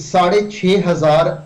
6,500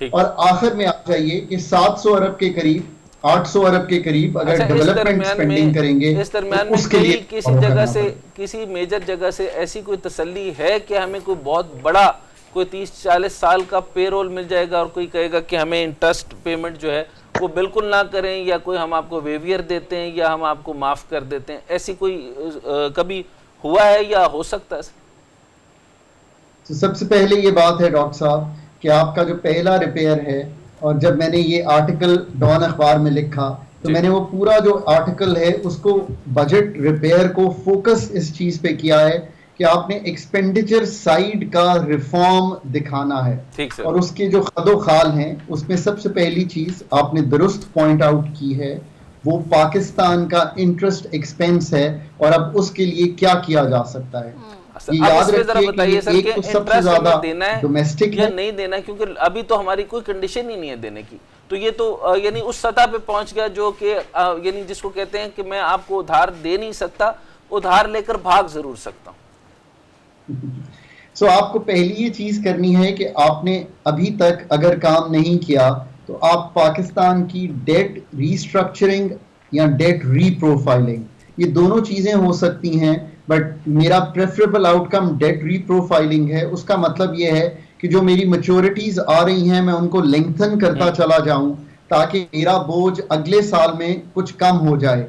اور آخر میں آپ چاہیے کہ 700 ارب کے قریب 800 ارب کے قریب اگر ڈیولپمنٹ سپینڈنگ کریں گے اس درمیان تو میں اس کے لیے کسی جگہ سے کسی میجر جگہ سے ایسی کوئی تسلی ہے کہ ہمیں کوئی بہت بڑا کوئی 30-40 سال کا پے رول مل جائے گا اور کوئی کہے گا کہ ہمیں انٹرسٹ پیمنٹ جو ہے وہ بالکل نہ کریں یا کوئی ہم آپ کو ویویئر دیتے ہیں یا ہم آپ کو معاف کر دیتے ہیں، ایسی کوئی کبھی ہوا ہے یا ہو سکتا ہے؟ تو سب سے پہلے یہ بات ہے ڈاکٹر صاحب کہ آپ کا جو پہلا ریپیئر ہے، اور جب میں نے یہ آرٹیکل ڈان اخبار میں لکھا تو میں نے وہ پورا جو آرٹیکل ہے اس کو بجٹ ریپیئر کو فوکس اس چیز پہ کیا ہے کہ آپ نے ایکسپینڈیچر سائیڈ کا ریفارم دکھانا ہے، اور اس کے جو خد و خال ہیں اس میں سب سے پہلی چیز آپ نے درست پوائنٹ آؤٹ کی ہے وہ پاکستان کا انٹرسٹ ایکسپینس ہے اور اب اس کے لیے کیا کیا جا سکتا ہے۔ یاد رکھیے کہ ایک تو سب سے زیادہ ڈومیسٹک یا نہیں دینا، کیونکہ ابھی تو ہماری کوئی کنڈیشن ہی نہیں ہے دینے کی، تو یہ تو یعنی اس سطح پہ پہنچ گیا جو کہ یعنی جس کو کہتے ہیں کہ میں آپ کو ادھار دے نہیں سکتا، ادھار لے کر بھاگ ضرور سکتا ہوں۔ سو آپ کو پہلی یہ چیز کرنی ہے کہ آپ نے ابھی تک اگر کام نہیں کیا تو آپ پاکستان کی ڈیٹ ریسٹرکچرنگ یا ڈیٹ ری پروفائلنگ، یہ دونوں چیزیں ہو سکتی ہیں، بٹ میرا پریفریبل آؤٹ کم ڈیٹ ری پروفائلنگ ہے۔ اس کا مطلب یہ ہے کہ جو میری میچورٹیز آ رہی ہیں میں ان کو لینتھن کرتا چلا جاؤں تاکہ میرا بوجھ اگلے سال میں کچھ کم ہو جائے۔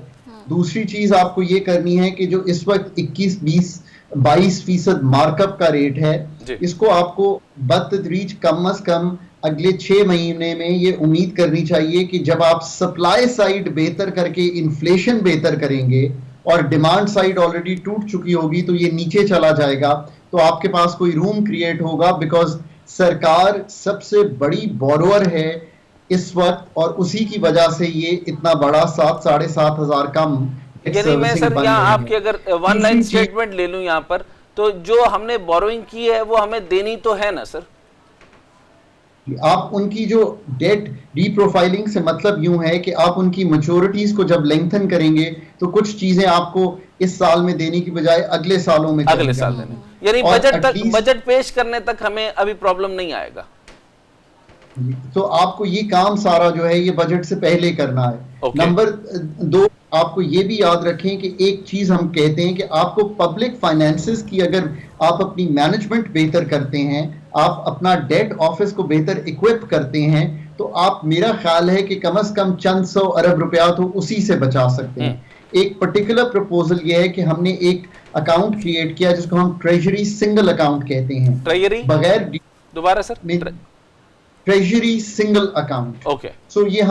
دوسری چیز آپ کو یہ کرنی ہے کہ جو اس وقت 21-22% مارک اپ کا ریٹ ہے، اس کو آپ کو بتدریج کم از کم اگلے 6 مہینے میں یہ امید کرنی چاہیے کہ جب آپ سپلائی سائیڈ بہتر کر کے انفلیشن بہتر کریں گے اور ڈیمانڈ سائیڈ آلریڈی ٹوٹ چکی ہوگی تو یہ نیچے چلا جائے گا، تو آپ کے پاس کوئی روم کریٹ ہوگا، بیکاز سرکار سب سے بڑی بورور ہے اس وقت اور اسی کی وجہ سے یہ اتنا بڑا 7-7.5 ہزار کم۔ یعنی میں سر یہاں آپ کی اگر ون لائن سٹیٹمنٹ لے لوں یہاں پر، تو جو ہم نے بوروئنگ کی ہے وہ ہمیں دینی تو ہے نا سر؟ آپ ان کی جو ڈیٹ ری پروفائلنگ سے مطلب یوں ہے کہ آپ ان کی میچورٹیز کو جب لینتھن کریں گے تو کچھ چیزیں آپ کو اس سال میں دینے کی بجائے اگلے سالوں میں اگلے سال دینے، یعنی بجٹ پیش کرنے تک ہمیں ابھی پرابلم نہیں آئے گا۔ تو آپ کو یہ کام سارا جو ہے یہ بجٹ سے پہلے کرنا ہے۔ نمبر 2، آپ کو یہ بھی یاد رکھیں کہ ایک چیز ہم کہتے ہیں کہ آپ کو پبلک فائنینسز کی اگر آپ اپنی مینجمنٹ بہتر کرتے ہیں، آپ اپنا ڈیٹ آفس کو بہتر اکوپ کرتے ہیں، تو آپ میرا خیال ہے کہ کم از کم چند 100 ارب روپیہ تو اسی سے بچا سکتے ہیں۔ ایک پرٹیکولر پروپوزل یہ ہے کہ ہم نے ایک اکاؤنٹ کریٹ کیا جس کو ہم ٹریجری سنگل اکاؤنٹ کہتے ہیں، بغیر دوبارہ سر ٹریجری سنگل اکاؤنٹ۔ سو یہ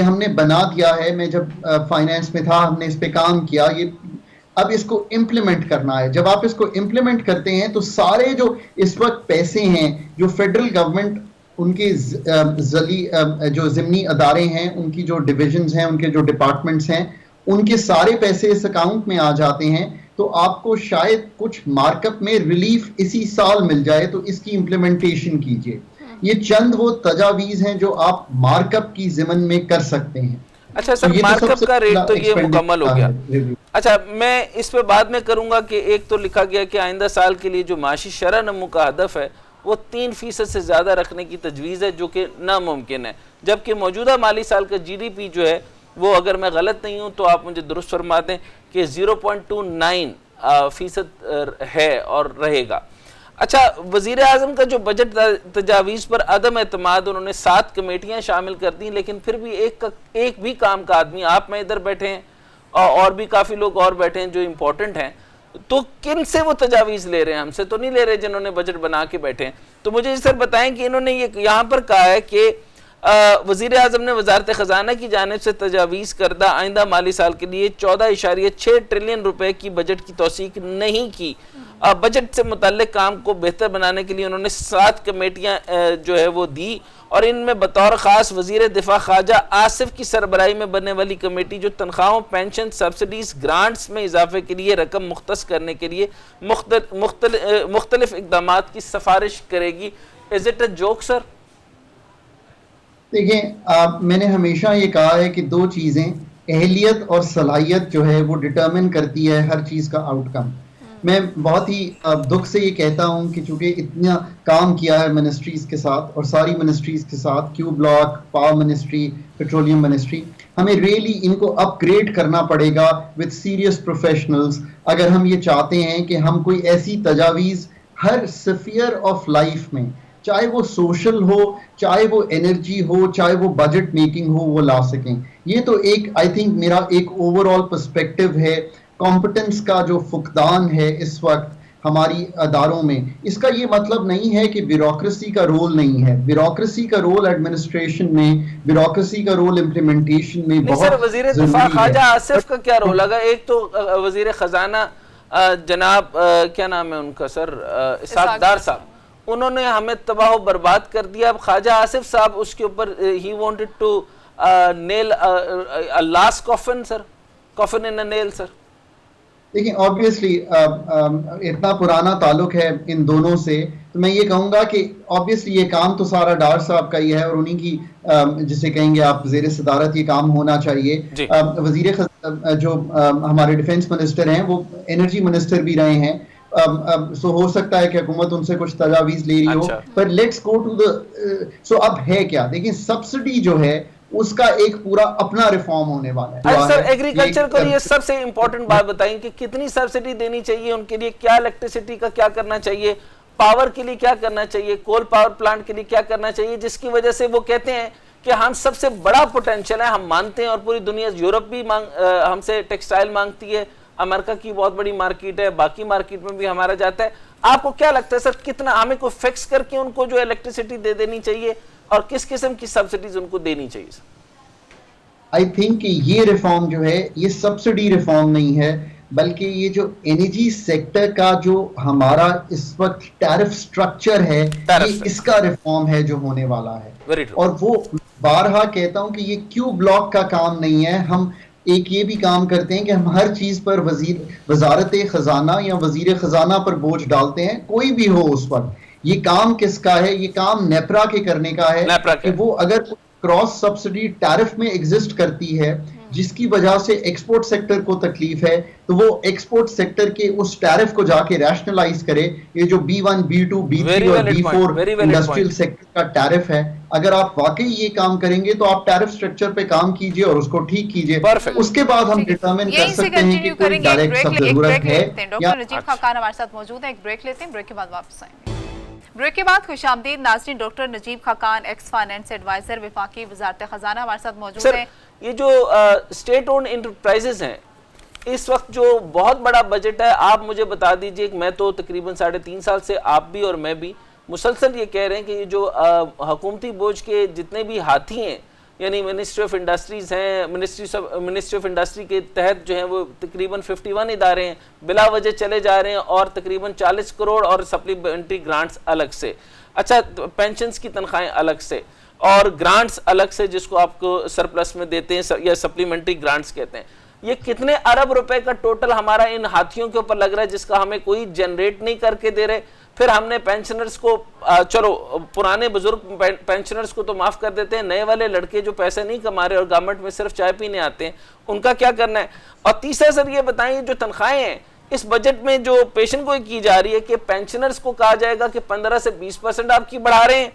ہم نے بنا دیا ہے، میں جب فائنینس میں تھا ہم نے اس پہ کام کیا، یہ اب اس کو امپلیمنٹ کرنا ہے۔ جب آپ اس کو امپلیمنٹ کرتے ہیں تو سارے جو اس وقت پیسے ہیں جو فیڈرل گورنمنٹ ان کے جو ضمنی ادارے ہیں، ان کی جو ڈویژنز ہیں، ان کے جو ڈپارٹمنٹس ہیں، ان کے سارے پیسے اس اکاؤنٹ میں آ جاتے ہیں، تو آپ کو شاید کچھ مارک اپ میں ریلیف اسی سال مل جائے، تو اس کی امپلیمنٹیشن کیجئے۔ یہ چند وہ تجاویز ہیں جو آپ مارک اپ کی ضمن میں کر سکتے ہیں۔ اچھا سر، مارک اپ کا ریٹ تو یہ مکمل ہو گیا۔ اچھا میں اس پہ بعد میں کروں گا کہ ایک تو لکھا گیا کہ آئندہ سال کے لیے جو معاشی شرح نمو کا ہدف ہے وہ 3% سے زیادہ رکھنے کی تجویز ہے، جو کہ ناممکن ہے، جبکہ موجودہ مالی سال کا جی ڈی پی جو ہے وہ اگر میں غلط نہیں ہوں تو آپ مجھے درست فرما دیں کہ 0.29% ہے اور رہے گا۔ اچھا، وزیر اعظم کا جو بجٹ تجاویز پر عدم اعتماد، انہوں نے 7 کمیٹیاں شامل کر دیں، لیکن پھر بھی ایک بھی کام کا آدمی، آپ میں ادھر بیٹھے ہیں اور بھی کافی لوگ اور بیٹھے ہیں جو امپورٹنٹ ہیں، تو کن سے وہ تجاویز لے رہے ہیں؟ ہم سے تو نہیں لے رہے جنہوں نے بجٹ بنا کے بیٹھے ہیں۔ تو مجھے سر بتائیں کہ انہوں نے یہ یہاں پر کہا ہے کہ وزیر اعظم نے وزارت خزانہ کی جانب سے تجاویز کردہ آئندہ مالی سال کے لیے 14.6 ٹریلین روپے کی بجٹ کی توثیق نہیں کی۔ بجٹ سے متعلق کام کو بہتر بنانے کے لیے انہوں نے 7 کمیٹیاں جو ہے وہ دی، اور ان میں بطور خاص وزیر دفاع خواجہ آصف کی سربراہی میں بننے والی کمیٹی جو تنخواہوں، پینشن، سبسڈیز، گرانٹس میں اضافے کے لیے رقم مختص کرنے کے لیے مختلف اقدامات کی سفارش کرے گی۔ از اٹ اے جوک سر؟ دیکھیں، میں نے ہمیشہ یہ کہا ہے کہ 2 چیزیں، اہلیت اور صلاحیت جو ہے وہ ڈٹرمن کرتی ہے ہر چیز کا آؤٹ کم۔ میں بہت ہی دکھ سے یہ کہتا ہوں کہ چونکہ اتنا کام کیا ہے منسٹریز کے ساتھ اور ساری منسٹریز کے ساتھ، Q block, power ministry, petroleum ministry, ہمیں ریئلی ان کو اپ گریڈ کرنا پڑے گا وتھ سیریس پروفیشنلز اگر ہم یہ چاہتے ہیں کہ ہم کوئی ایسی تجاویز ہر سفیر آف لائف میں، چاہے وہ سوشل ہو، چاہے وہ انرجی ہو، چاہے وہ بجٹ میکنگ ہو، وہ لا سکیں. یہ تو ایک آئی تھنک میرا ایک اوور آل پرسپیکٹو ہے. کمپٹنس کا جو فقدان ہے اس وقت ہماری اداروں میں، اس کا یہ مطلب نہیں ہے کہ بیوروکریسی کا رول نہیں ہے. بیوروکریسی کا رول ایڈمنسٹریشن میں، بیوروکریسی کا رول امپلیمنٹیشن میں نہیں سر، بہت وزیر دفاع خواجہ آصف کا کیا رول لگا؟ ایک تو وزیر خزانہ جناب کیا نام ہے ان کا سر، اسحاق ڈار صاحب، انہوں نے ہمیں تباہ و برباد کر دیا. اب خواجہ آصف صاحب اس کے اوپر ہی wanted to nail last coffin sir, coffin in nail sir. دیکھیں آبویسلی اتنا پرانا تعلق ہے ان دونوں سے، تو میں یہ کہوں گا کہ آبویسلی یہ کام تو سارا ڈار صاحب کا ہی ہے اور انہی کی جسے کہیں گے آپ زیر صدارت یہ کام ہونا چاہیے. وزیر جو ہمارے ڈیفنس منسٹر ہیں وہ انرجی منسٹر بھی رہے ہیں، سو ہو سکتا ہے کہ حکومت ان سے کچھ تجاویز لے رہی ہو، پر لیٹس گو ٹو سو اب ہے کیا. دیکھیں سبسڈی جو ہے اس کا ایک پورا اپنا ریفارم ہونے والا ہے. سر ایگریکلچر کو یہ سب سے امپورٹنٹ بات بتائیں کہ کتنی سبسڈی دینی چاہیے ان کے لیے، کیا الیکٹریسٹی کا کیا کرنا چاہیے، پاور کے لیے کیا کرنا چاہیے، کول پاور پلانٹ کے لیے کیا کرنا چاہیے، جس کی وجہ سے وہ کہتے ہیں کہ ہم سب سے بڑا پوٹینشیل ہے، ہم مانتے ہیں اور پوری دنیا، یورپ بھی ہم سے ٹیکسٹائل مانگتی ہے، امریکہ کی بہت بڑی مارکیٹ ہے، باقی مارکیٹ میں بھی ہمارا جاتا ہے. آپ کو کیا لگتا ہے سر کتنا ہمیں کوئی فکس کر کے ان کو جو الیکٹریسٹی دے دینی چاہیے اور کس قسم کی سبسڈیز ان کو دینی چاہیے سر؟ آئی تھنک کہ یہ ریفارم جو ہے یہ سبسڈی ریفارم نہیں ہے، بلکہ یہ جو انرجی سیکٹر کا جو ہمارا اس وقت ٹیرف سٹرکچر ہے یہ اس کا ریفارم ہے جو ہونے والا ہے. اور وہ بارہا کہتا ہوں کہ یہ کیو بلاک کا کام نہیں ہے. ہم ایک یہ بھی کام کرتے ہیں کہ ہم ہر چیز پر وزارت خزانہ یا وزیر خزانہ پر بوجھ ڈالتے ہیں، کوئی بھی ہو اس وقت. یہ کام کس کا ہے؟ یہ کام نیپرا کے کرنے کا ہے کہ وہ اگر کراس سبسڈی ٹیرف میں ایگزسٹ کرتی ہے جس کی وجہ سے ایکسپورٹ سیکٹر کو تکلیف ہے، تو وہ ایکسپورٹ سیکٹر کے اس ٹیرف کو جا کے ریشنلائز کرے. یہ جو B1 B2 B3 اور B4 انڈسٹریل سیکٹر کا ٹیرف ہے، اگر آپ واقعی یہ کام کریں گے تو آپ ٹیرف سٹرکچر پہ کام کیجئے اور اس کو ٹھیک کیجئے. اس کے بعد ہم ڈیٹرمن کر سکتے ہیں کہ کوئی ڈائریکٹ سب ضرورت ہے. ڈاکٹر نجیب خاقان ہمارے ساتھ موجود ہیں، ایک بریک لیتے ہیں، بریک کے بعد واپس آئیں گے. بریک کے بعد خوش آمدید ناظرین. ڈاکٹر نجیب خاقان ایکس فائنانس ایڈوائزر وفاقی وزارت خزانہ ہمارے ساتھ موجود ہیں. یہ جو اسٹیٹ اونڈ انٹرپرائزز ہیں اس وقت جو بہت بڑا بجٹ ہے، آپ مجھے بتا دیجئے کہ میں تو تقریباً 3.5 سال سے آپ بھی اور میں بھی مسلسل یہ کہہ رہے ہیں کہ یہ جو حکومتی بوجھ کے جتنے بھی ہاتھی ہیں، یعنی منسٹری آف انڈسٹریز ہیں، منسٹری آف انڈسٹری کے تحت جو ہیں وہ تقریباً 51 ادارے ہیں، بلا وجہ چلے جا رہے ہیں اور تقریباً 40 کروڑ اور سپلیمنٹری گرانٹس الگ سے، اچھا پینشنز کی تنخواہیں الگ سے اور گرانٹس الگ سے جس کو آپ کو سرپلس میں دیتے ہیں یا سپلیمنٹری گرانٹس کہتے ہیں. یہ کتنے ارب روپے کا ٹوٹل ہمارا ان ہاتھیوں کے اوپر لگ رہا ہے جس کا ہمیں کوئی جنریٹ نہیں کر کے دے رہے. پھر ہم نے پینشنرز کو، چلو پرانے بزرگ پینشنرز کو تو معاف کر دیتے ہیں، نئے والے لڑکے جو پیسے نہیں کما رہے اور گورنمنٹ میں صرف چائے پینے آتے ہیں ان کا کیا کرنا ہے؟ اور تیسرا سر یہ بتائیں جو تنخواہیں ہیں اس بجٹ میں جو پیشن گوئی کی جا رہی ہے کہ پینشنرز کو کہا جائے گا کہ 15 سے 20% آپ کی بڑھا رہے ہیں،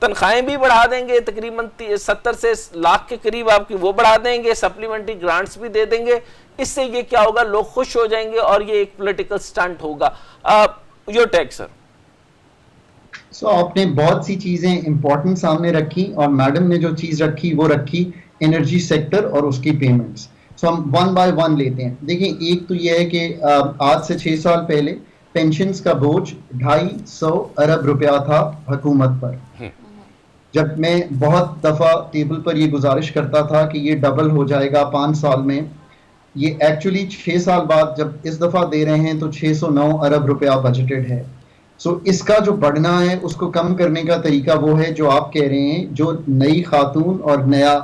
تنخواہیں بھی بڑھا دیں گے، تقریباً 70 سے لاکھ کے قریب آپ کی وہ بڑھا دیں گے، سپلیمنٹری گرانٹس بھی دے دیں گے. اس سے یہ کیا ہوگا؟ لوگ خوش ہو جائیں گے اور یہ ایک پولیٹیکل سٹنٹ ہوگا. یور ٹیک سر. آپ نے بہت سی چیزیں امپورٹنٹ سامنے رکھی اور میڈم نے جو چیز رکھی وہ رکھی انرجی سیکٹر اور اس کی پیمنٹس. ہم ون بائی ون لیتے ہیں. دیکھیں ایک تو یہ ہے کہ آج سے 6 سال پہلے پینشنز کا بوجھ 250 ارب روپیہ تھا حکومت پر. جب میں بہت دفعہ ٹیبل پر یہ گزارش کرتا تھا کہ یہ ڈبل ہو جائے گا 5 سال میں، یہ ایکچولی 6 سال بعد جب اس دفعہ دے رہے ہیں تو 609 ارب روپیہ بجٹڈ ہے. اس کا جو بڑھنا ہے اس کو کم کرنے کا طریقہ وہ ہے جو آپ کہہ رہے ہیں. جو نئی خاتون اور نیا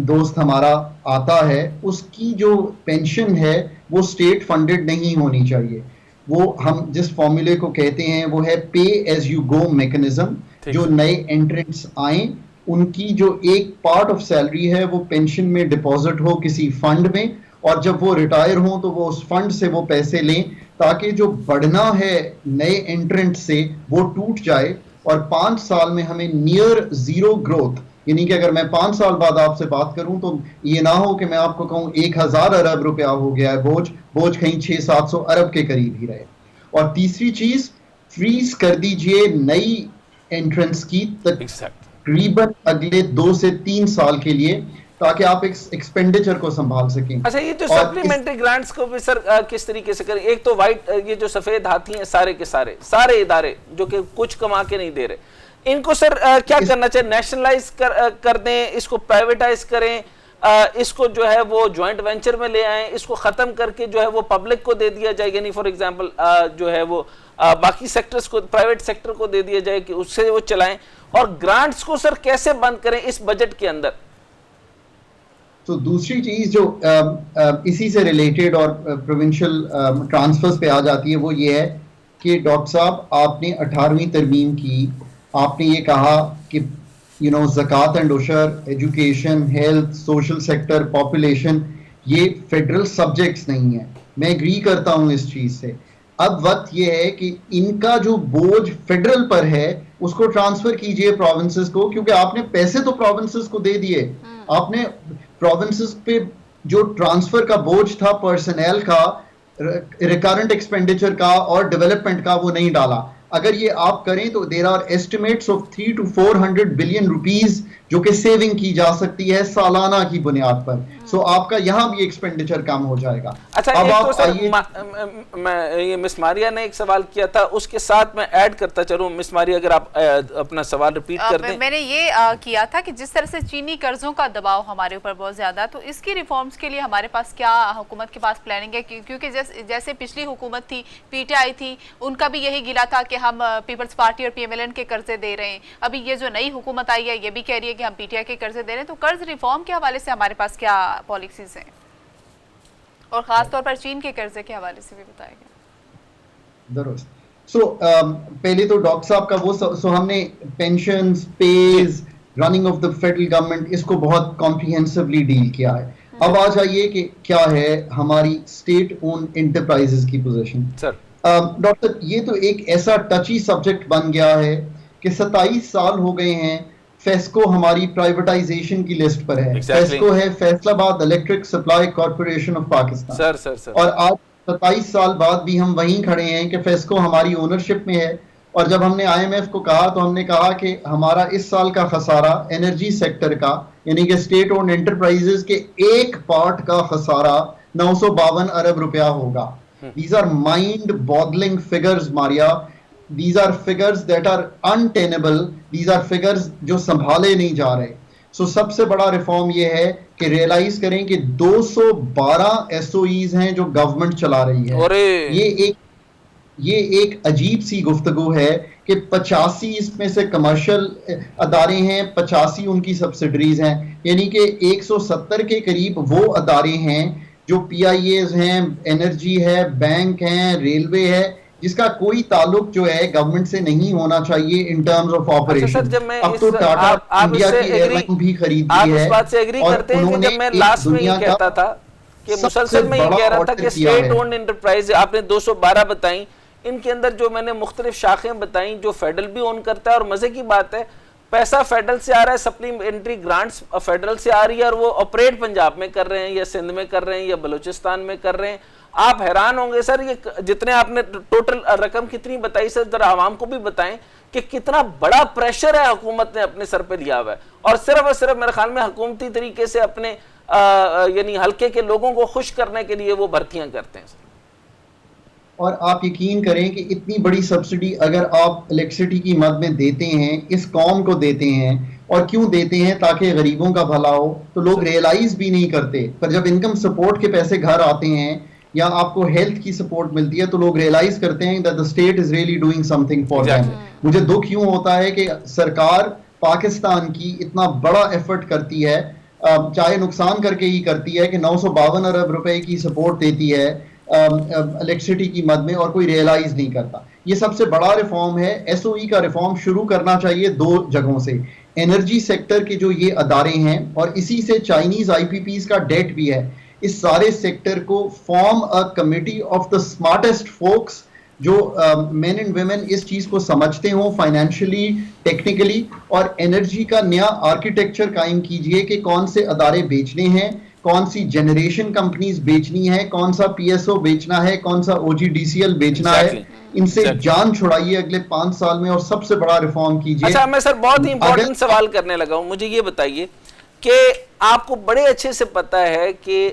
دوست ہمارا آتا ہے اس کی جو پینشن ہے وہ اسٹیٹ فنڈڈ نہیں ہونی چاہیے. وہ ہم جس فارمولے کو کہتے ہیں وہ ہے pay as you go mechanism. جو نئے انٹرنٹس آئیں ان کی جو ایک پارٹ آف سیلری ہے وہ پینشن میں ڈپازٹ ہو کسی فنڈ میں اور جب وہ ریٹائر ہوں تو وہ اس فنڈ سے وہ پیسے لیں تاکہ جو بڑھنا ہے نئے انٹرنٹ سے وہ ٹوٹ جائے اور 5 سال میں ہمیں نیئر زیرو گروتھ، یعنی کہ اگر میں 5 سال بعد آپ سے بات کروں تو یہ نہ ہو کہ میں آپ کو کہوں 1000 ارب روپیہ ہو گیا ہے بوجھ کہیں 600-700 ارب کے قریب ہی رہے. اور تیسری چیز فریز کر دیجئے نئی انٹرنس کی تقریباً اگلے 2 سے 3 سال کے لیے تاکہ آپ ایکسپینڈیچر کو سنبھال سکیں. اچھا یہ جو سپلیمنٹری گرانٹس کو بھی سر کس طریقے سے کریں؟ ایک تو وائٹ یہ جو سفید ہاتھی ہیں سارے کے سارے ادارے جو کہ کچھ کما کے نہیں دے رہے، ان کو سر کیا کرنا چاہیے؟ نیشنلائز کر دیں، اس کو پرائیویٹائز کریں، اس کو جو ہے وہ جوائنٹ وینچر میں لے آئیں، اس کو ختم کر کے جو ہے وہ پبلک کو دے دیا جائے، یعنی فار ایگزامپل جو ہے وہ باقی سیکٹرز کو، پرائیویٹ سیکٹر کو دے دیا جائے کہ اس سے وہ چلائیں. اور گرانٹس کو سر کیسے بند کریں اس بجٹ کے اندر؟ تو دوسری چیز جو اسی سے ریلیٹڈ اور پروونشل ٹرانسفرز پہ آ جاتی ہے وہ یہ ہے کہ ڈاکٹر صاحب آپ نے 18ویں ترمیم کی، آپ نے یہ کہا کہ زکوٰۃ اینڈ عشر، education, health, social sector, population یہ فیڈرل سبجیکٹس نہیں ہیں. میں ایگری کرتا ہوں اس چیز سے. اب وقت یہ ہے کہ ان کا جو بوجھ فیڈرل پر ہے اس کو ٹرانسفر کیجئے پروونسز کو، کیونکہ آپ نے پیسے تو پروونسز کو دے دیے، آپ نے پروونسز پہ جو ٹرانسفر کا بوجھ تھا پرسنل کا، ریکارنٹ ایکسپینڈیچر کا اور ڈیولپمنٹ کا وہ نہیں ڈالا. اگر یہ آپ کریں تو there are estimates of 300 to 400 billion rupees جو کہ سیونگ کی جا سکتی ہے سالانہ کی بنیاد پر. سو آپ کا یہاں بھی ایکسپینڈیچر کم ہو جائے گا. اچھا ایک تو سر میں یہ مس ماریا نے ایک سوال کیا تھا، اس کے ساتھ میں ایڈ کرتا چلوں. مس ماریا اگر آپ اپنا سوال ریپیٹ کر دیں. میں نے یہ کیا تھا کہ جس طرح سے چینی قرضوں کا دباؤ ہمارے اوپر بہت زیادہ، تو اس کی ریفارمز کے لیے ہمارے پاس کیا حکومت کے پاس پلاننگ ہے؟ کیونکہ جیسے پچھلی حکومت تھی، پی ٹی آئی تھی، ان کا بھی یہی گلا تھا کہ ہم پیپلز پارٹی اور پی ایم ایل این کے قرضے دے رہے ہیں. ابھی یہ جو نئی حکومت آئی ہے یہ بھی کہہ رہی ہے کہ ہم پی ٹی آئی کے قرضے دے رہے ہیں. تو قرض ریفارم کے حوالے سے ہمارے پاس کیا پالیسیز ہیں، اور خاص طور پر چین کے قرضے کے حوالے سے بھی بتائے گا؟ درست. پہلے تو ڈاکٹر صاحب کا وہ ہم نے pensions, pays, running of the federal government اس کو بہت کمپریہنسولی ڈیل کیا ہے. اب آ جائیے کہ کیا ہے ہماری اسٹیٹ اون انٹرپرائزز کی پوزیشن. ڈاکٹر یہ تو ایک ایسا ٹچی سبجیکٹ بن گیا ہے کہ 27 سال ہو گئے ہیں فیسکو ہماری پرائیویٹائزیشن کی لسٹ پر ہے. فیسکو ہے فیصل آباد electric supply corporation of Pakistan. اور آج 27 سال بعد بھی ہم وہیں کھڑے ہیں کہ فیسکو ہماری اونرشپ میں ہے. اور جب ہم نے آئی ایم ایف کو کہا تو ہم نے کہا کہ ہمارا اس سال کا خسارہ انرجی سیکٹر کا، یعنی کہ اسٹیٹ اونڈ انٹرپرائزز کے ایک پارٹ کا خسارہ 952 ارب روپیہ ہوگا. These are mind-boggling figures, Maria. These are figures that are untenable. These are figures جو سنبھالے نہیں جا رہے. سب سے بڑا ریفارم یہ ہے کہ ریئلائز کریں کہ 212 ایس او ایز ہیں جو گورنمنٹ چلا رہی ہے. یہ ایک عجیب سی گفتگو ہے کہ 85 اس میں سے کمرشل ادارے ہیں، 85 ان کی سبسڈریز ہیں، یعنی کہ 170 کے قریب وہ ادارے ہیں جو پی آئی ایز ہیں، انرجی ہے، بینک ہیں، ریلوے ہے، جس کا کوئی تعلق جو ہے گورنمنٹ سے نہیں ہونا چاہیے ان ٹرمز آف آپریشن. اب تو ٹاٹا انڈیا کی ایئر لائن بھی خرید لی ہے. آپ اس بات سے ایگری کرتے ہیں کہ جب میں لاسٹ میں یہ کہتا تھا کہ مسلسل میں یہ کہہ رہا تھا کہ اسٹیٹ اونڈ انٹرپرائز آپ نے 212 بتائیں، ان کے اندر جو میں نے مختلف شاخیں بتائیں جو فیڈرل بھی اون کرتا ہے، اور مزے کی بات ہے پیسہ فیڈرل سے آ رہا ہے، سپلیمنٹری گرانٹس فیڈرل سے آ رہی ہے، اور وہ آپریٹ پنجاب میں کر رہے ہیں یا سندھ میں کر رہے ہیں یا بلوچستان میں کر رہے ہیں. آپ حیران ہوں گے سر، یہ جتنے آپ نے ٹوٹل رقم کتنی بتائی سر، ذرا عوام کو بھی بتائیں کہ کتنا بڑا پریشر ہے حکومت نے اپنے سر پہ لیا ہوا ہے، اور صرف میرے خیال میں حکومتی طریقے سے اپنے یعنی حلقے کے لوگوں کو خوش کرنے کے لیے وہ بھرتیاں کرتے ہیں. اور آپ یقین کریں کہ اتنی بڑی سبسڈی اگر آپ الیکٹریسٹی کی مد میں دیتے ہیں، اس قوم کو دیتے ہیں، اور کیوں دیتے ہیں؟ تاکہ غریبوں کا بھلا ہو. تو لوگ ریئلائز بھی نہیں کرتے، پر جب انکم سپورٹ کے پیسے گھر آتے ہیں یا آپ کو ہیلتھ کی سپورٹ ملتی ہے تو لوگ ریئلائز کرتے ہیں that the state is really doing something for them. مجھے دکھ یوں ہوتا ہے کہ سرکار پاکستان کی اتنا بڑا ایفرٹ کرتی ہے، چاہے نقصان کر کے ہی کرتی ہے، کہ 952 ارب روپے کی سپورٹ دیتی ہے الیکٹریسٹی کی مد میں، اور کوئی ریئلائز نہیں کرتا. یہ سب سے بڑا ریفارم ہے. ایس او ای کا ریفارم شروع کرنا چاہیے 2 جگہوں سے. انرجی سیکٹر کے جو یہ ادارے ہیں، اور اسی سے چائنیز آئی پی پیز کا ڈیٹ بھی ہے. اس سارے سیکٹر کو form a committee of the smartest focus جو مین اینڈ ویمن اس چیز کو سمجھتے ہوں فائنینشلی ٹیکنیکلی, اور انرجی کا نیا آرکیٹیکچر قائم کیجئے کہ کون سے ادارے بیچنے ہیں, کون سی جنریشن کمپنیز بیچنی ہے, کون سا پی ایس او بیچنا ہے, کون سا او جی ڈی سی ایل بیچنا ہے. ان سے جان چھڑائیے اگلے 5 سال میں اور سب سے بڑا ریفارم کیجئے. اچھا میں سر بہت ہی امپورٹنٹ سوال کرنے لگا ہوں, مجھے یہ بتائیے کہ آپ کو بڑے اچھے سے پتا ہے کہ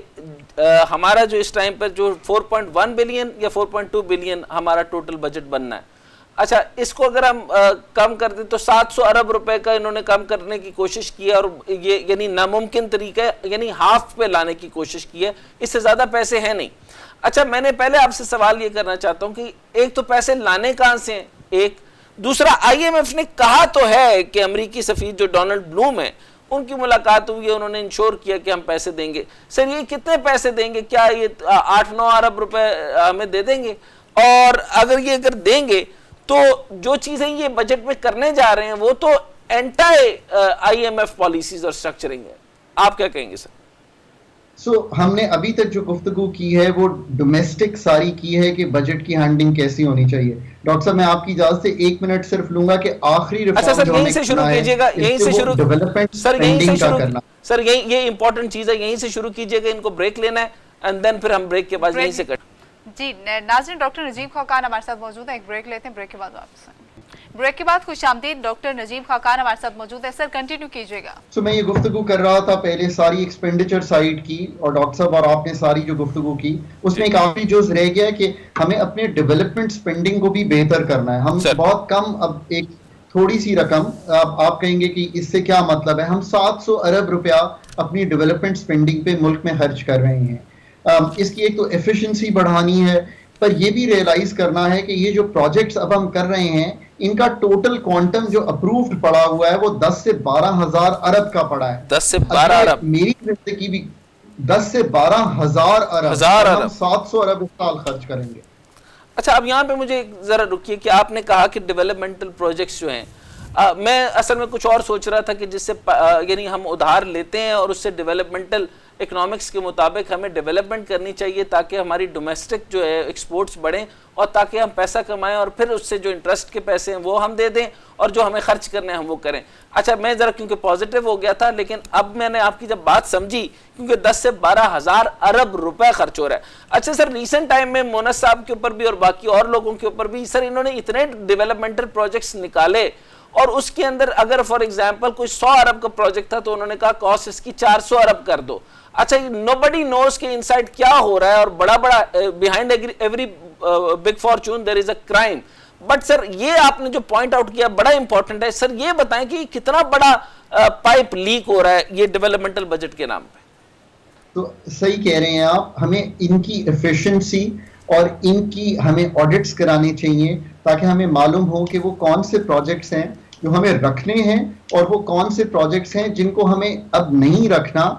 ہمارا جو اس ٹائم پر جو 4.1 بلین یا 4.2 بلین ہمارا ٹوٹل بجٹ بننا ہے, اچھا اس کو اگر ہم کم کر دیں تو 700 ارب روپے کا انہوں نے کم کرنے کی کوشش کی ہے, اور یہ یعنی ناممکن طریقہ ہے, یعنی ہاف پہ لانے کی کوشش کی ہے, اس سے زیادہ پیسے ہیں نہیں. اچھا میں نے پہلے آپ سے سوال یہ کرنا چاہتا ہوں کہ ایک تو پیسے لانے کہاں سے ہیں, ایک دوسرا آئی ایم ایف نے کہا تو ہے کہ امریکی سفیر جو ڈونلڈ بلوم ہے ان کی ملاقات ہوئی ہے, انہوں نے انشور کیا کہ ہم پیسے دیں گے. سر یہ کتنے پیسے دیں گے, کیا یہ 8-9 ارب روپے ہمیں دے دیں گے؟ اور اگر دیں گے تو جو چیزیں یہ بجٹ میں کرنے جا رہے ہیں وہ تو anti I M F policies اور سٹرکچرنگ ہے, آپ کیا کہیں گے سر؟ ہم نے ابھی تک جو گفتگو کی ہے وہ ڈومیسٹک ساری کی ہے کہ بجٹ کی ہینڈلنگ کیسی ہونی چاہیے. ڈاکٹر صاحب میں آپ کی اجازت سے 1 منٹ صرف لوں گا کہ آخری ریفارم جو ہمیں کرنا ہے یہیں سے شروع ڈیولپمنٹ سپینڈنگ کا کرنا. سر یہ امپورٹنٹ چیز ہے, یہیں سے شروع کیجئے گا, ان کو بریک لینا ہے اینڈ دین پھر ہم بریک کے بعد یہیں سے کریں. جی ناظرین, ڈاکٹر نجیب خاقان ہمارے ساتھ موجود ہیں, ایک بریک لیتے ہیں, بریک کے بعد واپس آئیں. بریک کے بعد خوش آمدید, ڈاکٹر نجیب خاقان ہمارے ساتھ موجود ہے. سر کنٹینیو کیجئے گا. میں یہ گفتگو کر رہا تھا پہلے ساری ایکسپینڈیچر سائڈ کی, اور ڈاکٹر صاحب اور آپ نے ساری جو گفتگو کی اس میں ایک آخری جز رہ گیا کہ ہمیں اپنے ڈیولپمنٹ سپینڈنگ کو بھی بہتر کرنا ہے. ہم بہت کم, اب ایک تھوڑی سی رقم, آپ کہیں گے کہ اس سے کیا مطلب ہے, ہم 700 ارب روپیہ اپنی ڈیولپمنٹ سپینڈنگ پہ ملک میں خرچ کر رہے ہیں. اس کی ایک تو ایفیشنسی بڑھانی ہے, پر یہ بھی ریئلائز کرنا ہے کہ یہ جو پروجیکٹس اب ہم کر رہے ہیں ان کا ٹوٹل کوانٹم جو اپرووڈ پڑا ہوا ہے وہ 10 سے 12 ہزار ارب کا پڑا ہے. 10 سے 12 ارب میری کی بھی 10 سے 12 ہزار ارب, ہم 700 ارب اس سال خرچ کریں گے. اچھا اب یہاں پہ مجھے ذرا رکیے کہ آپ نے کہا کہ ڈیولپمنٹل پروجیکٹس جو ہیں, میں اصل میں کچھ اور سوچ رہا تھا کہ جس سے یعنی ہم ادھار لیتے ہیں اور اس سے ڈیولپمنٹل اکنامکس کے مطابق ہمیں ڈیولپمنٹ کرنی چاہیے تاکہ ہماری ڈومیسٹک جو ہے ایکسپورٹس بڑھیں اور تاکہ ہم پیسہ کمائیں اور پھر اس سے جو انٹرسٹ کے پیسے ہیں وہ ہم دے دیں اور جو ہمیں خرچ کرنے ہیں ہم وہ کریں. اچھا میں ذرا کیونکہ پازیٹیو ہو گیا تھا, لیکن اب میں نے آپ کی جب بات سمجھی کیونکہ 10 سے 12 ہزار ارب روپے خرچ ہو رہا ہے. اچھا سر ریسنٹ ٹائم میں مونس صاحب کے اوپر بھی اور باقی اور لوگوں کے اوپر بھی سر انہوں نے اتنے ڈیولپمنٹل پروجیکٹس نکالے اور اس کے اندر اگر فار ایگزامپل کوئی 100 ارب کا پروجیکٹ تھا تو انہوں نے کہا کاسٹ اس کی 400 ارب کر دو. اچھا nobody knows کہ انسائڈ کیا ہو رہا ہے اور بڑا behind every big fortune there is a crime. But sir یہ آپ نے جو پوائنٹ آؤٹ کیا بڑا امپورٹنٹ ہے. سر یہ بتائیں کہ کتنا بڑا پائپ لیک ہو رہا ہے یہ ڈیولپمنٹل بجٹ کے نام پہ؟ تو صحیح کہہ رہے ہیں آپ, ہمیں ان کی ایفیشنسی اور ان کی ہمیں آڈٹس کرانے چاہیے تاکہ ہمیں معلوم ہو کہ وہ کون سے پروجیکٹس ہیں جو ہمیں رکھنے ہیں اور وہ کون سے پروجیکٹس ہیں جن کو ہمیں اب نہیں رکھنا,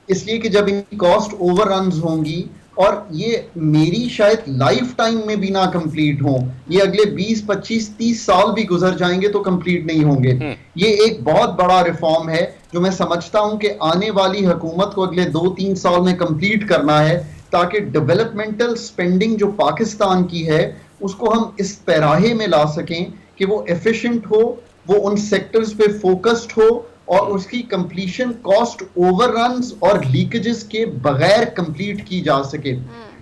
اس لیے کہ جب ان کی کاسٹ اوور رنز ہوں گی اور یہ میری شاید لائف ٹائم میں بھی نہ کمپلیٹ ہوں, یہ اگلے 20, 25, 30 سال بھی گزر جائیں گے تو کمپلیٹ نہیں ہوں گے. یہ ایک بہت بڑا ریفارم ہے جو میں سمجھتا ہوں کہ آنے والی حکومت کو اگلے 2-3 سال میں کمپلیٹ کرنا ہے تاکہ ڈیولپمنٹل سپینڈنگ جو پاکستان کی ہے اس کو ہم اس پیراہے میں لا سکیں کہ وہ ایفیشنٹ ہو, وہ ان سیکٹرز پہ فوکسڈ ہو اور اس کی کمپلیشن کاسٹ اوور رنز اور لیکیجز کے بغیر کمپلیٹ کی جا سکے.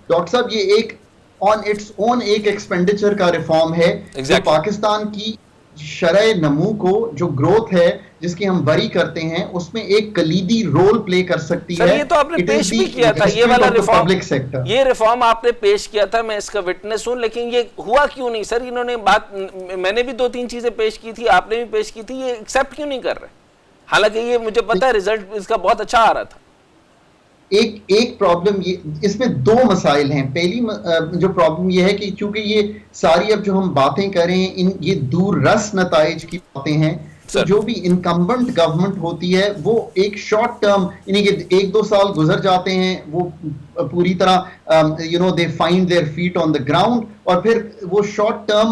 ڈاکٹر صاحب یہ ایک آن اٹس اون ایک ایکسپینڈیچر کا ریفارم ہے جو پاکستان کی شرح نمو کو جو گروتھ ہے جس کی ہم بری کرتے ہیں اس میں ایک کلیدی رول پلے کر سکتی ہے. یہ تو آپ نے پیش بھی کیا تھا, یہ والا ریفارم, یہ ریفارم آپ نے پیش کیا تھا, میں اس کا وٹنس ہوں, لیکن یہ ہوا کیوں نہیں سر؟ انہوں نے بات, میں نے بھی 2-3 چیزیں پیش کی تھی, آپ نے بھی پیش کی تھی, یہ ایکسیپٹ کیوں نہیں کر رہے؟ حالانکہ یہ مجھے پتا ہے ریزلٹ اس کا بہت اچھا آ رہا تھا. ایک پرابلم یہ, اس میں 2 مسائل ہیں. پہلی جو پرابلم یہ ہے کہ چونکہ یہ ساری اب جو ہم باتیں کریں یہ دور رس نتائج کی باتیں ہیں, تو جو بھی انکمبنٹ گورنمنٹ ہوتی ہے وہ ایک شارٹ ٹرم, یعنی کہ 1-2 سال گزر جاتے ہیں, وہ پوری طرح they find their feet on the ground, اور پھر وہ شارٹ ٹرم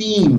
3.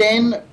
10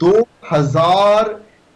2000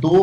2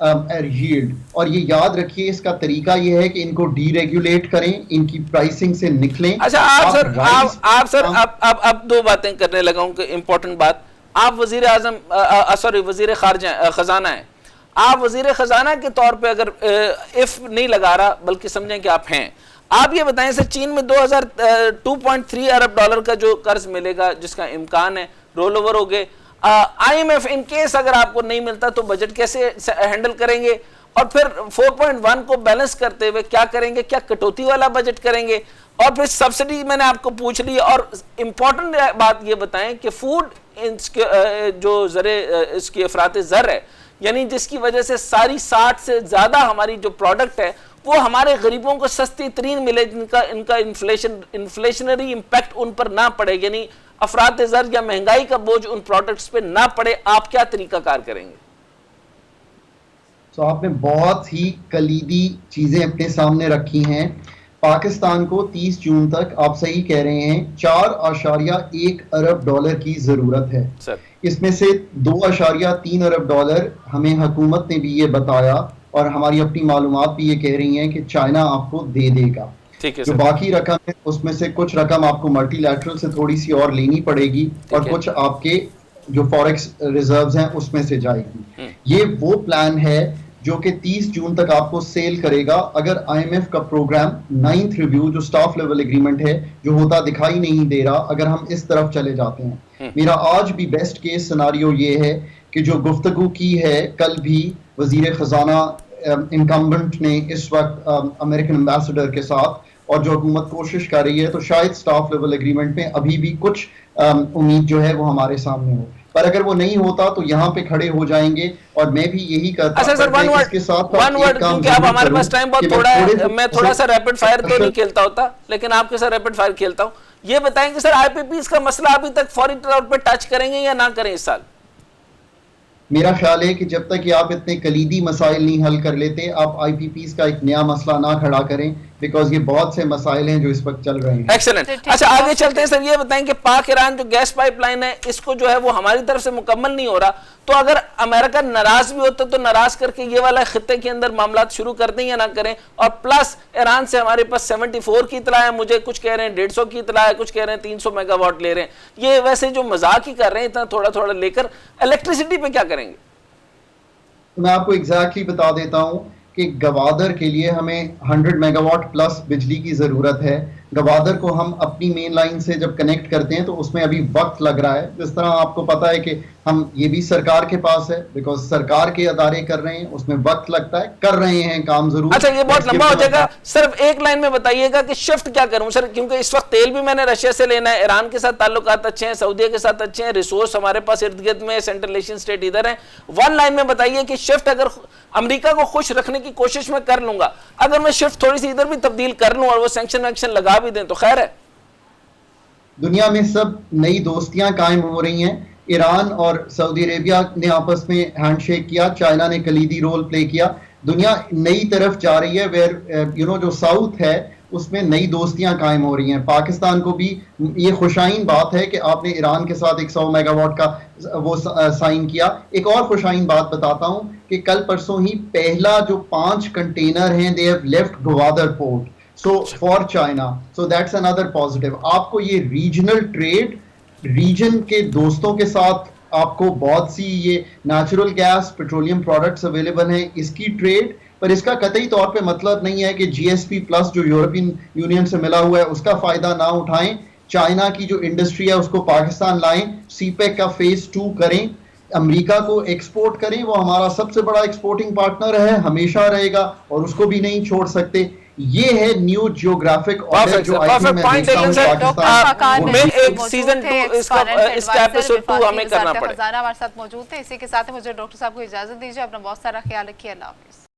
yield. اور یہ یاد رکھیے اس کا طریقہ یہ ہے کہ ان کو ڈی ریگولیٹ کریں, ان کی پرائسنگ سے نکلیں. اچھا آپ سر اب دو باتیں کرنے لگا ہوں کہ امپورٹنٹ بات. آپ وزیر اعظم وزیر خزانہ ہیں. آپ وزیر خزانہ کے طور پہ اگر اف نہیں لگا رہا بلکہ سمجھیں کہ آپ ہیں, آپ یہ بتائیں سر چین میں 2.3 ارب ڈالر کا جو قرض ملے گا جس کا امکان ہے, رول اوور ہو گئے, I M F in case اگر آپ کو نہیں ملتا تو بجٹ کیسے ہینڈل کریں گے, اور پھر 4.1 کو بیلنس کرتے ہوئے کیا کریں گے, کیا کٹوتی والا بجٹ کریں گے, اور پھر سبسڈی میں نے آپ کو پوچھ لی. اور امپورٹنٹ بات یہ بتائیں کہ فوڈ جو اس کی افراط زر ہے, یعنی جس کی وجہ سے ساری 60 سے زیادہ ہماری جو پروڈکٹ ہے وہ ہمارے غریبوں کو سستی ترین ملے, ان کا انفلیشنری امپیکٹ ان پر نہ پڑے, یعنی افراط زر یا مہنگائی کا بوجھ ان پروڈکٹس پہ نہ پڑے, آپ کیا طریقہ کار کریں گے؟ تو آپ نے بہت ہی کلیدی چیزیں اپنے سامنے رکھی ہیں. پاکستان کو 30 جون تک آپ صحیح کہہ رہے ہیں 4.1 ارب ڈالر کی ضرورت ہے. اس میں سے 2.3 ارب ڈالر ہمیں حکومت نے بھی یہ بتایا اور ہماری اپنی معلومات بھی یہ کہہ رہی ہیں کہ چائنا آپ کو دے دے گا. جو باقی رقم ہے اس میں سے کچھ رقم آپ کو ملٹی لیٹرل سے تھوڑی سی اور لینی پڑے گی, اور کچھ آپ کے جو فوریکس ریزروز ہیں اس میں سے جائے گی. یہ وہ پلان ہے جو کہ 30 جون تک آپ کو سیل کرے گا. اگر آئی ایم ایف کا پروگرام 9th ریویو جو سٹاف لیول ایگریمنٹ ہے جو ہوتا دکھائی نہیں دے رہا, اگر ہم اس طرف چلے جاتے ہیں, میرا آج بھی بیسٹ کیس سناریو یہ ہے کہ جو گفتگو کی ہے کل بھی وزیر خزانہ انکمبنٹ نے اس وقت امریکن امبیسڈر کے ساتھ, اور جو حکومت کوشش کر رہی ہے, تو شاید سٹاف لیول ایگریمنٹ میں ابھی بھی کچھ امید جو ہے وہ ہمارے سامنے ہو. پر اگر وہ نہیں ہوتا تو یہاں پہ کھڑے ہو جائیں گے, اور میں بھی یہی کرتا ہوں. اچھا سر ون ورڈ کیونکہ اب ہمارے پاس ٹائم بہت تھوڑا ہے, میں تھوڑا سا ریپڈ فائر تو نہیں کھیلتا ہوتا لیکن آپ کے ساتھ ریپڈ فائر کھیلتا ہوں. یہ بتائیں کہ سر آئی پی پیز کا مسئلہ ابھی تک فوری طور پہ ٹچ کریں گے یا نہ کریں اس سال؟ میرا خیال ہے کہ جب تک کہ آپ اتنے کلیدی مسائل نہیں حل کر لیتے, آپ آئی پی پیز کا ایک نیا مسئلہ نہ کھڑا کریں, بیکاز یہ بہت سے مسائل ہیں جو اس وقت چل رہے ہیں. ایکسلنٹ. اچھا آگے چلتے ہیں سر, یہ بتائیں کہ پاک ایران جو گیس پائپ لائن ہے اس کو جو ہے وہ ہماری طرف سے مکمل نہیں ہو رہا, تو اگر امریکہ ناراض بھی ہوتا تو ناراض کر کے یہ والا خطے کے اندر معاملات شروع کر دیں یا نہ کریں؟ اور پلس ایران سے ہمارے پاس 74 کی اطلاع ہے, مجھے کچھ کہہ رہے ہیں 150 کی اطلاع ہے, کچھ کہہ رہے ہیں 300 میگا واٹ لے رہے ہیں. یہ ویسے جو مذاق ہی کر رہے ہیں اتنا تھوڑا تھوڑا لے کر, الیکٹریسٹی پہ کیا کریں گے؟ میں آپ کو ایگزیکٹلی بتا دیتا ہوں کہ گوادر کے لیے ہمیں 100 میگا واٹ پلس بجلی کی ضرورت ہے. گوادر کو ہم اپنی مین لائن سے جب کنیکٹ کرتے ہیں تو اس میں ابھی وقت لگ رہا ہے. جس طرح آپ کو پتا ہے کہ ہم یہ بھی سرکار کے پاس ہے, بیکاز سرکار کے ادارے کر رہے ہیں, اس میں وقت لگتا ہے, کر رہے ہیں کام ضرور. اچھا یہ بہت لمبا ہو جائے گا, صرف ایک لائن میں بتائیے گا کہ شفٹ کیا کروں سر, کیونکہ اس وقت تیل بھی میں نے رشیا سے لینا ہے, ایران کے ساتھ تعلقات اچھے ہیں, سعودیہ کے ساتھ اچھے ہیں, ریسورس ہمارے پاس ارد گرد میں, سینٹرل ایشین اسٹیٹ ادھر ہیں. ون لائن میں بتائیے کہ شفٹ اگر امریکہ کو خوش رکھنے کی کوشش میں کر لوں گا, اگر میں شفٹ تھوڑی سی ادھر بھی تبدیل کر لوں اور وہ سینکشن ویکشن لگا بھی دیں تو خیر ہے. دنیا میں سب نئی دوستیاں قائم ہو رہی ہیں. ایران اور سعودی عربیہ نے آپس میں ہینڈ شیک کیا, چائنا نے کلیدی رول پلے کیا. دنیا نئی طرف جا رہی ہے, ویئر جو ساؤتھ ہے اس میں نئی دوستیاں قائم ہو رہی ہیں. پاکستان کو بھی یہ خوشائن بات ہے کہ آپ نے ایران کے ساتھ 100 میگا واٹ کا وہ سائن کیا. ایک اور خوشائن بات بتاتا ہوں کہ کل پرسوں ہی پہلا جو 5 کنٹینر ہیں they have left Gwadar port, so for China, so that's another positive. آپ کو یہ ریجنل ٹریڈ, ریجن کے دوستوں کے ساتھ آپ کو بہت سی یہ natural gas petroleum products available ہیں, اس کی ٹریڈ, پر اس کا قطعی طور پہ مطلب نہیں ہے کہ جی ایس پی پلس جو یورپین یونین سے ملا ہوا ہے اس کا فائدہ نہ اٹھائیں. چائنا کی جو انڈسٹری ہے اس کو پاکستان لائیں, سی پیک کا فیز 2 کریں, امریکہ کو ایکسپورٹ کریں. وہ ہمارا سب سے بڑا ایکسپورٹنگ پارٹنر ہے, ہمیشہ رہے گا, اور اس کو بھی نہیں چھوڑ سکتے. یہ ہے نیو جیوگرافک آرڈر جو سیزن 2 اس کا ایپیسوڈ 2 ہمیں کرنا پڑے. ہمارے ساتھ موجود تھے. اسی کے ساتھ مجھے ڈاکٹر صاحب کو اجازت دیجیے. اپنا بہت سارا خیال رکھیے. اللہ حافظ.